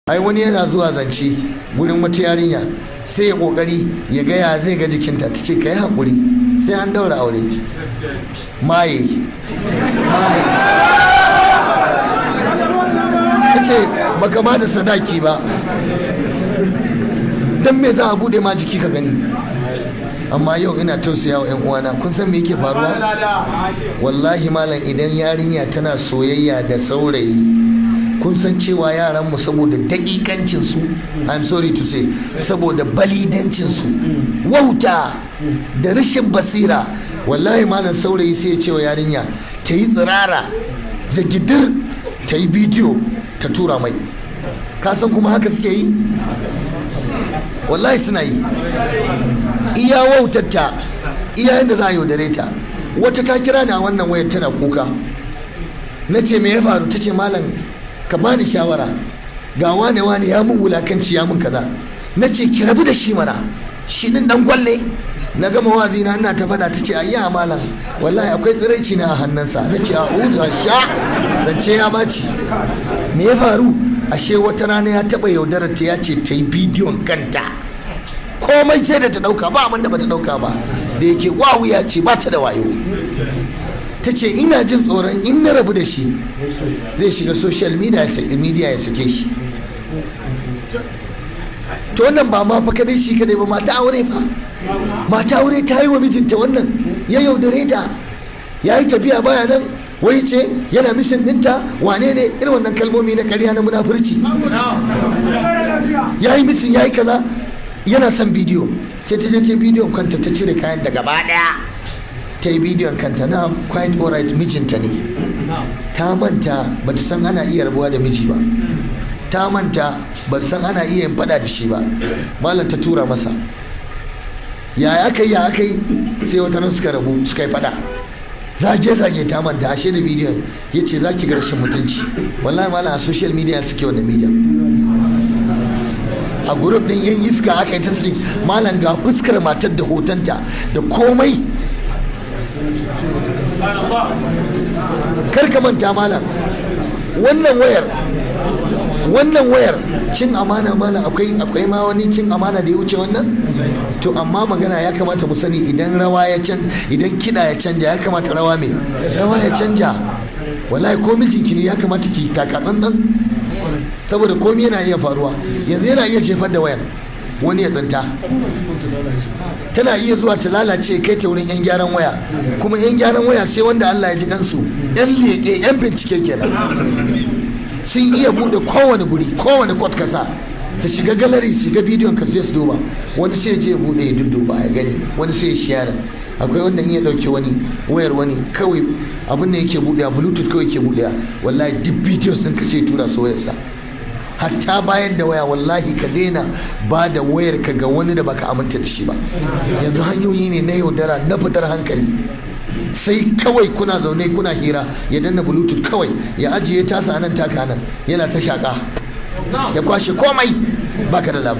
ai wani yana zuwa zance gurin wata yarinya sai ya kokari ya ga ya zai ga jikinta ta ce ka yi haƙuri sai an daura aure maye ta ce baka ma da sadaki ba don me za a bude ma jiki ka gani. Amma yau ina tausaya wa 'yan uwana, kun san me yake faruwa? Wallahi malam, idan yarinya tana soyayya da saurayi, kun san cewa yaranmu saboda daƙiƙancinsu, I'm sorry to say, saboda balidancinsu, wauta da rashin basira, wallahi malam saurayi sai ya ce wa yarinya ta yi tsirara zagidir, ta yi bidiyo ta tura mai. Ka san kuma haka suke yi? Wallahi suna yi. Iya wautarta, iya yadda za a yaudare ta. Wata ta kira ni a wannan wayar tana kuka, na ce me ya faru? Ta ce malam ka bani shawara, ga wane ya mun wulakanci, ya mun kaza. Na ce ki rabu da shi mana, shi din dan gwalle. Na gama wazi na ina ta fada, ta ce ayya malam wallahi akwai tsiraici na a hannunsa. Na ce a'udhu sha, zance ya baci. Me ya faru? Ashe wata rana ya taba yaudarar ta, ya ce ta yi bidiyon kanta, komai sai da ta dauka, ba abin da ba ta dauka ba, da yake wawuya ce, ba ta da wayo. Ta ce ina jin tsoron in na rabu da shi zai shiga social media ya sake shi. To wannan ba ma fa kadai shi kadai ba, mata aure fa, mata aure ta yi wa mijinta wannan, ya yaudare ta, ya yi tafiya baya nan, wai ce yana mishin dinta, wane ne, irin wannan kalmomi na ƙarya na munafurci. Ya yi mishin, ya yi kaza, yana son bidiyo, sai ta je ta bidiyon kanta, ta cire kayan da gaba daya, ta yi bidiyon kanta. Na quite alright, mijinta ne. Ta manta ba ta san ana iya rabuwa da miji ba, ta manta ba san ana iya yin fada da shi ba. Malam ta tura masa, ya aka yi sai wata nan suka rabu, suka yi fada, zage ta manta, ashe da bidiyon. Ya ce za ki ga rashin mutunci. Wallahi malam a social media suke wannan bidiyon, a group din yan iska aka yi ta suke. Malam ga fuskar matar da hotonta da komai. Kar ka manta malam, wannan wayar cin amana malam, akwai ma wani cin amana da ya wuce wannan. To amma magana ya kamata mu sani, idan idan kiɗa ya canja, ya kamata rawa ya canja. Wallahi ko mijinki ne ya kamata ki taka tsantsan, saboda komai yana iya faruwa. Yanzu yana iya jefar da wayar, wani ya tsanta, tana iya zuwa ta lalace, kai ta wurin yan gyaran waya, kuma yan gyaran waya sai wanda Allah ya ji kansu, yan leƙe, yan bincike kenan, sun iya bude kowane guri, kowane kwat kasa, su shiga gallery, su shiga bidiyon ka sai su duba. Wani sai je bude ya dudduba ya gani, wani sai ya share. Akwai wanda in ya dauke wani wayar wani, kawai abin da yake budewa bluetooth kawai yake budewa, wallahi duk videos din ka sai tura su wayarsa. Hatta bayan da waya, wallahi ka daina ba da wayar ka ga wani da baka aminta da shi ba. Yanzu hanyoyi ne na yaudara, na fitar hankali. Sai kawai kuna zaune kuna hira, ya danna bluetooth kawai, ya ajiye tasa nan taka nan, yana ta shaka, ya kwashe komai, baka da labari.